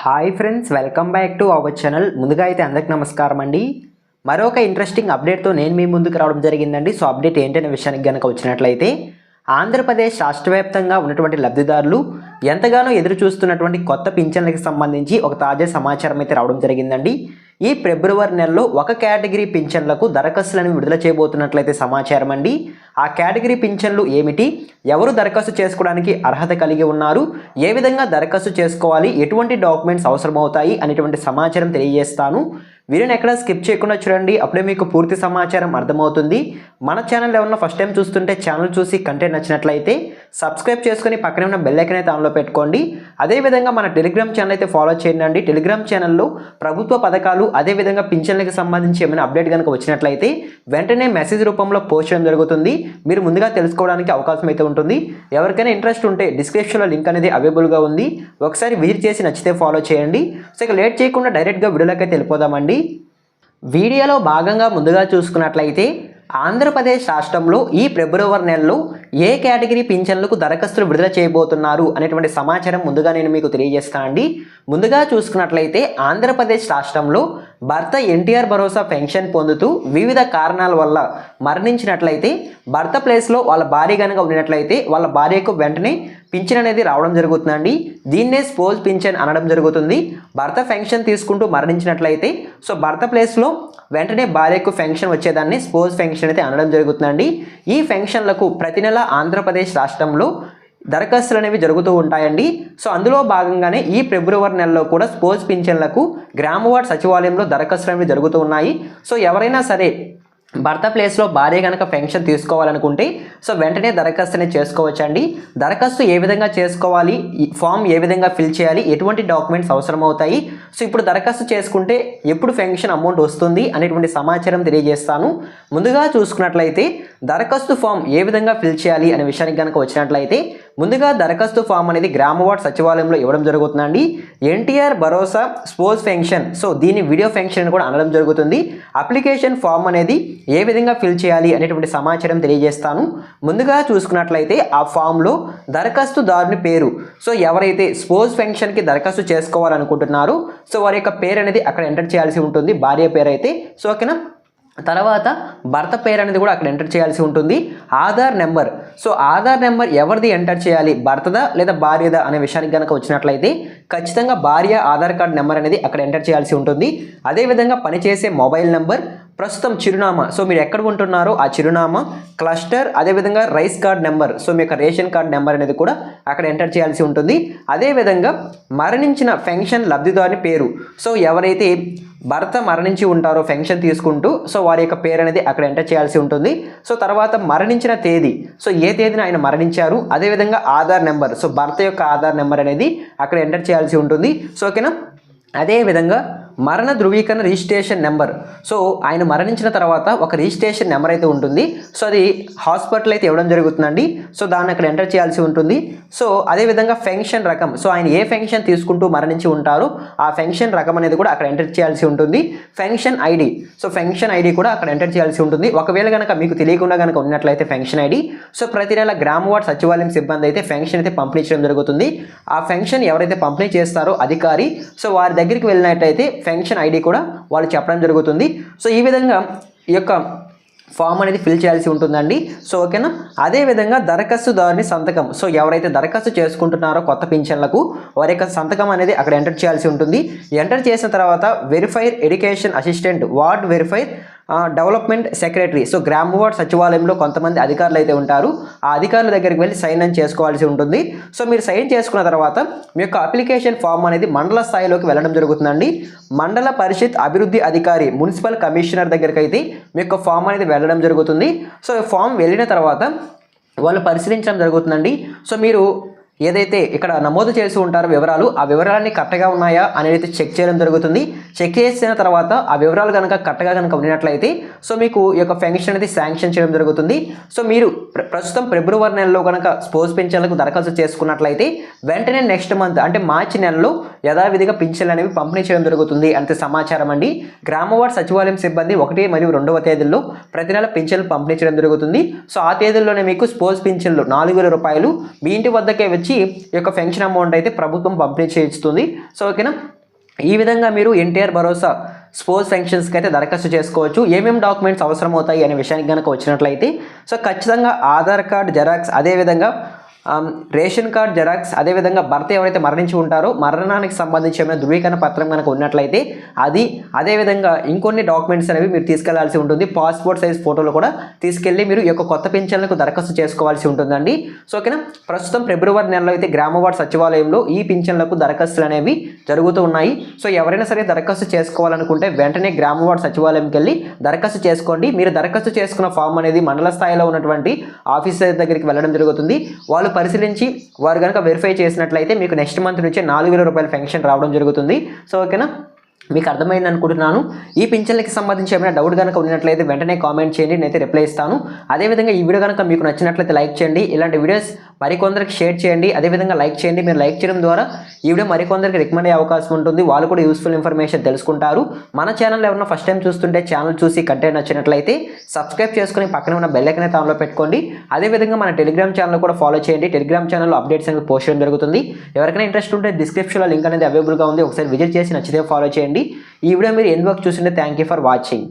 Hi friends, welcome back to our channel. ముందుగా అయితే అందరికి నమస్కారం అండి. మరొక ఇంట్రెస్టింగ్ అప్డేట్తో నేను మీ ముందుకు రావడం జరిగిందండి. సో అప్డేట్ ఏంటనే విషయానికి కనుక వచ్చినట్లయితే, ఆంధ్రప్రదేశ్ రాష్ట్ర వ్యాప్తంగా ఉన్నటువంటి లబ్ధిదారులు ఎంతగానో ఎదురు చూస్తున్నటువంటి కొత్త పింఛన్లకు సంబంధించి ఒక తాజా సమాచారం అయితే రావడం జరిగిందండి. ఈ ఫిబ్రవరి నెలలో ఒక కేటగిరీ పింఛన్లకు దరఖాస్తులను విడుదల చేయబోతున్నట్లయితే సమాచారం అండి. ఆ కేటగిరీ పింఛన్లు ఏమిటి, ఎవరు దరఖాస్తు చేసుకోవడానికి అర్హత కలిగి ఉన్నారు, ఏ విధంగా దరఖాస్తు చేసుకోవాలి, ఎటువంటి డాక్యుమెంట్స్ అవసరమవుతాయి అనేటువంటి సమాచారం తెలియజేస్తాను. వీడియోని ఎక్కడ స్కిప్ చేయకుండా చూడండి, అప్పుడే మీకు పూర్తి సమాచారం అర్థమవుతుంది. మన ఛానల్ ఏమన్నా ఫస్ట్ టైం చూస్తుంటే ఛానల్ చూసి కంటెంట్ నచ్చినట్లయితే సబ్స్క్రైబ్ చేసుకుని పక్కనే ఉన్న బెల్ ఐకాన్ అయితే ఆన్లో పెట్టుకోండి. అదేవిధంగా మన టెలిగ్రామ్ ఛానల్ అయితే ఫాలో చేయండి. టెలిగ్రామ్ ఛానల్లో ప్రభుత్వ పథకాలు అదేవిధంగా పింఛన్లకు సంబంధించి ఏమైనా అప్డేట్ కనుక వచ్చినట్లయితే వెంటనే మెసేజ్ రూపంలో పోస్ట్ చేయడం జరుగుతుంది. మీరు ముందుగా తెలుసుకోవడానికి అవకాశం అయితే ఉంటుంది. ఎవరికైనా ఇంట్రెస్ట్ ఉంటే డిస్క్రిప్షన్లో లింక్ అనేది అవైలబుల్గా ఉంది, ఒకసారి విజిట్ చేసి నచ్చితే ఫాలో చేయండి. సో ఇక లేట్ చేయకుండా డైరెక్ట్గా వీడియోలోకి అయితే వెళ్ళిపోదామండి. వీడియోలో భాగంగా ముందుగా చూసుకున్నట్లయితే, ఆంధ్రప్రదేశ్ రాష్ట్రంలో ఈ ఫిబ్రవరి నెలలో ఏ కేటగిరీ పింఛన్లకు దరఖాస్తులు విడుదల చేయబోతున్నారు అనేటువంటి సమాచారం ముందుగా నేను మీకు తెలియజేస్తానండి. ముందుగా చూసుకున్నట్లయితే, ఆంధ్రప్రదేశ్ రాష్ట్రంలో భర్త ఎన్టీఆర్ భరోసా పెన్షన్ పొందుతూ వివిధ కారణాల వల్ల మరణించినట్లయితే, భర్త ప్లేస్లో వాళ్ళ భార్య కనుక ఉన్నట్లయితే వాళ్ళ భార్యకు వెంటనే పింఛన్ అనేది రావడం జరుగుతుందండి. దీన్నే స్పోజ్ పింఛన్ అనడం జరుగుతుంది. భర్త పెన్షన్ తీసుకుంటూ మరణించినట్లయితే సో భర్త ప్లేస్లో వెంటనే భార్యకు పెన్షన్ వచ్చేదాన్ని స్పోజ్ పెన్షన్ అయితే అనడం జరుగుతుందండి. ఈ పెన్షన్లకు ప్రతి నెల ఆంధ్రప్రదేశ్ రాష్ట్రంలో దరఖాస్తులు అనేవి జరుగుతూ ఉంటాయండి. సో అందులో భాగంగానే ఈ ఫిబ్రవరి నెలలో కూడా స్పోజ్ పింఛన్లకు గ్రామ వార్డ్ సచివాలయంలో దరఖాస్తులు అనేవి జరుగుతూ ఉన్నాయి. సో ఎవరైనా సరే భర్త ప్లేస్లో భార్య కనుక పెన్షన్ తీసుకోవాలనుకుంటే సో వెంటనే దరఖాస్తు అనేది చేసుకోవచ్చండి. దరఖాస్తు ఏ విధంగా చేసుకోవాలి, ఫామ్ ఏ విధంగా ఫిల్ చేయాలి, ఎటువంటి డాక్యుమెంట్స్ అవసరం అవుతాయి, సో ఇప్పుడు దరఖాస్తు చేసుకుంటే ఎప్పుడు పెన్షన్ అమౌంట్ వస్తుంది అనేటువంటి సమాచారం తెలియజేస్తాను. ముందుగా చూసుకున్నట్లయితే, దరఖాస్తు ఫామ్ ఏ విధంగా ఫిల్ చేయాలి అనే విషయానికి కనుక వచ్చినట్లయితే, ముందుగా దరఖాస్తు ఫామ్ అనేది గ్రామ వార్డ్ సచివాలయంలో ఇవ్వడం జరుగుతుందండి. ఎన్టీఆర్ భరోసా స్పోజ్ పెన్షన్, సో దీన్ని వీడియో పెన్షన్ అని కూడా అనడం జరుగుతుంది. అప్లికేషన్ ఫామ్ అనేది ఏ విధంగా ఫిల్ చేయాలి అనేటువంటి సమాచారం తెలియజేస్తాను. ముందుగా చూసుకున్నట్లయితే, ఆ ఫామ్లో దరఖాస్తుదారుని పేరు, సో ఎవరైతే స్పోజ్ పెన్షన్కి దరఖాస్తు చేసుకోవాలనుకుంటున్నారో సో వారి యొక్క పేరు అనేది అక్కడ ఎంటర్ చేయాల్సి ఉంటుంది, భార్య పేరు అయితే. సో ఓకేనా, తర్వాత భర్త పేరు అనేది కూడా అక్కడ ఎంటర్ చేయాల్సి ఉంటుంది. Aadhaar number, so Aadhaar number ఎవరిది ఎంటర్ చేయాలి, భర్తదా లేదా భార్యదా అనే విషయానికి కనుక వచ్చినట్లయితే ఖచ్చితంగా భార్య ఆధార్ కార్డ్ నెంబర్ అనేది అక్కడ ఎంటర్ చేయాల్సి ఉంటుంది. అదేవిధంగా పనిచేసే మొబైల్ నెంబర్, ప్రస్తుతం చిరునామా, సో మీరు ఎక్కడ ఉంటున్నారో ఆ చిరునామా, క్లస్టర్, అదేవిధంగా రైస్ కార్డ్ నెంబర్, సో మీ యొక్క రేషన్ కార్డ్ నెంబర్ అనేది కూడా అక్కడ ఎంటర్ చేయాల్సి ఉంటుంది. అదేవిధంగా మరణించిన పెన్షన్ లబ్ధిదారుని పేరు, సో ఎవరైతే భర్త మరణించి ఉంటారో పెన్షన్ తీసుకుంటూ సో వారి యొక్క పేరు అనేది అక్కడ ఎంటర్ చేయాల్సి ఉంటుంది. సో తర్వాత మరణించిన తేదీ, సో ఏ తేదీన ఆయన మరణించారు, అదేవిధంగా ఆధార్ నెంబర్, సో భర్త యొక్క ఆధార్ నెంబర్ అనేది అక్కడ ఎంటర్ చేయాల్సి ఉంటుంది. సో ఓకేనా, అదేవిధంగా మరణ ధృవీకరణ రిజిస్ట్రేషన్ నెంబర్, సో ఆయన మరణించిన తర్వాత ఒక రిజిస్ట్రేషన్ నెంబర్ అయితే ఉంటుంది. సో అది హాస్పిటల్ అయితే ఇవ్వడం జరుగుతుందండి. సో దాన్ని అక్కడ ఎంటర్ చేయాల్సి ఉంటుంది. సో అదేవిధంగా పెన్షన్ రకం, సో ఆయన ఏ పెన్షన్ తీసుకుంటూ మరణించి ఉంటారో ఆ పెన్షన్ రకం అనేది కూడా అక్కడ ఎంటర్ చేయాల్సి ఉంటుంది. Pension ID, so pension ID కూడా అక్కడ ఎంటర్ చేయాల్సి ఉంటుంది. ఒకవేళ కనుక మీకు తెలియకుండా కనుక ఉన్నట్లయితే పెన్షన్ ఐడి, సో ప్రతి నెల గ్రామ వార్డ్ సచివాలయం సిబ్బంది అయితే పెన్షన్ అయితే పంపిణీ చేయడం జరుగుతుంది. ఆ పెన్షన్ ఎవరైతే పంపిణీ చేస్తారో అధికారి, సో వారి దగ్గరికి వెళ్ళినట్టయితే పెన్షన్ ఐడి కూడా వాళ్ళు చెప్పడం జరుగుతుంది. సో ఈ విధంగా ఈ యొక్క ఫామ్ అనేది ఫిల్ చేయాల్సి ఉంటుందండి. సో ఓకేనా, అదేవిధంగా దరఖాస్తుదారుని సంతకం, సో ఎవరైతే దరఖాస్తు చేసుకుంటున్నారో కొత్త పింఛన్లకు వారి యొక్క సంతకం అనేది అక్కడ ఎంటర్ చేయాల్సి ఉంటుంది. ఎంటర్ చేసిన తర్వాత verifier education assistant, ward verifier development secretary, so గ్రామ వార్డ్ సచివాలయంలో కొంతమంది అధికారులు అయితే ఉంటారు. ఆ అధికారుల దగ్గరికి వెళ్ళి సైన్ అని చేసుకోవాల్సి ఉంటుంది. సో మీరు సైన్ చేసుకున్న తర్వాత మీ యొక్క అప్లికేషన్ ఫామ్ అనేది మండల స్థాయిలోకి వెళ్ళడం జరుగుతుందండి. మండల పరిషత్ అభివృద్ధి అధికారి, మున్సిపల్ కమిషనర్ దగ్గరికి అయితే మీ యొక్క ఫామ్ అనేది వెళ్ళడం జరుగుతుంది. సో ఫామ్ వెళ్ళిన తర్వాత వాళ్ళు పరిశీలించడం జరుగుతుందండి. సో మీరు ఏదైతే ఇక్కడ నమోదు చేసి ఉంటారో వివరాలు, ఆ వివరాలన్నీ కరెక్ట్గా ఉన్నాయా అనేది చెక్ చేయడం జరుగుతుంది. చెక్ చేసిన తర్వాత ఆ వివరాలు కనుక కరెక్ట్గా కనుక ఉన్నట్లయితే సో మీకు ఈ యొక్క పెన్షన్ అనేది శాంక్షన్ చేయడం జరుగుతుంది. సో మీరు ప్రస్తుతం ఫిబ్రవరి నెలలో కనుక స్పోజ్ పెన్షన్లకు దరఖాస్తు చేసుకున్నట్లయితే వెంటనే నెక్స్ట్ మంత్ అంటే మార్చి నెలలో యథావిధిగా పింఛన్లు అనేవి పంపిణీ చేయడం జరుగుతుంది అంతే సమాచారం అండి. గ్రామ వార్డ్ సచివాలయం సిబ్బంది 1 మరియు 2వ తేదీల్లో ప్రతి నెల పింఛన్లు పంపిణీ చేయడం జరుగుతుంది. సో ఆ తేదీల్లోనే మీకు స్పోజ్ పింఛన్లు 4,000 రూపాయలు మీ ఇంటి వద్దకే వచ్చి ఈ యొక్క పెన్షన్ అమౌంట్ అయితే ప్రభుత్వం పంపిణీ చేస్తుంది. సో ఓకేనా, ఈ విధంగా మీరు ఎన్టీఆర్ భరోసా స్పోర్ట్స్ పెన్షన్స్కి అయితే దరఖాస్తు చేసుకోవచ్చు. ఏమేమి డాక్యుమెంట్స్ అవసరం అవుతాయి అనే విషయానికి కనుక వచ్చినట్లయితే సో ఖచ్చితంగా ఆధార్ కార్డ్ జెరాక్స్, అదేవిధంగా రేషన్ కార్డ్ జెరాక్స్, అదేవిధంగా భర్త ఎవరైతే మరణించి ఉంటారో మరణానికి సంబంధించి ఏమైనా ధృవీకరణ పత్రం కనుక ఉన్నట్లయితే అది, అదేవిధంగా ఇంకొన్ని డాక్యుమెంట్స్ అనేవి మీరు తీసుకెళ్లాల్సి ఉంటుంది. పాస్పోర్ట్ సైజ్ ఫోటోలు కూడా తీసుకెళ్ళి మీరు ఈ యొక్క కొత్త పింఛన్లకు దరఖాస్తు చేసుకోవాల్సి ఉంటుందండి. సో ఓకేనా, ప్రస్తుతం ఫిబ్రవరి నెలలో అయితే గ్రామవార్డు సచివాలయంలో ఈ పింఛన్లకు దరఖాస్తులు అనేవి జరుగుతూ ఉన్నాయి. సో ఎవరైనా సరే దరఖాస్తు చేసుకోవాలనుకుంటే వెంటనే గ్రామవార్డు సచివాలయంకి వెళ్ళి దరఖాస్తు చేసుకోండి. మీరు దరఖాస్తు చేసుకున్న ఫామ్ అనేది మండల స్థాయిలో ఉన్నటువంటి ఆఫీసర్ దగ్గరికి వెళ్ళడం జరుగుతుంది. వాళ్ళు పరిశీలించి వారు కనుక వెరిఫై చేసినట్లయితే మీకు నెక్స్ట్ మంత్ నుంచే 4,000 రూపాయల పెన్షన్ రావడం జరుగుతుంది. సో ఓకేనా, మీకు అర్థమైంది అనుకుంటున్నాను. ఈ పింఛన్లకి సంబంధించి ఏమైనా డౌట్ కనుక ఉన్నట్లయితే వెంటనే కామెంట్ చేయండి, నేనైతే రిప్లై ఇస్తాను. అదేవిధంగా ఈ వీడియో కనుక మీకు నచ్చినట్లయితే లైక్ చేయండి. ఇలాంటి వీడియోస్ మరికొందరికి షేర్ చేయండి, అదేవిధంగా లైక్ చేయండి. మీరు లైక్ చేయడం ద్వారా ఈ వీడియో మరికొందరికి రికమెండ్ అయ్యే అవకాశం ఉంటుంది. వాళ్ళు కూడా యూస్ఫుల్ ఇన్ఫర్మేషన్ తెలుసుకుంటారు. మన ఛానల్ ఎవరైనా ఫస్ట్ టైం చూస్తుంటే ఛానల్ చూసి కంటెంట్ నచ్చినట్లయితే సబ్స్క్రైబ్ చేసుకుని పక్కన ఉన్న బెల్ ఐకాన్ అయితే ఆన్లో పెట్టుకోండి. అదేవిధంగా మన టెలిగ్రామ్ ఛానల్ కూడా ఫాలో చేయండి. టెలిగ్రామ్ ఛానల్లో అప్డేట్స్ అనేవి పోస్ట్ చేయడం జరుగుతుంది. ఎవరికైనా ఇంట్రెస్ట్ ఉంటే డిస్క్రిప్షన్లో లింక్ అనేది అవైలబుల్గా ఉంది, ఒకసారి విజిట్ చేసి నచ్చితే ఫాలో చేయండి. ఈ వీడియో మీరు ఎండ్ వరకు చూస్తుంటే థ్యాంక్ యూ ఫర్ వాచింగ్.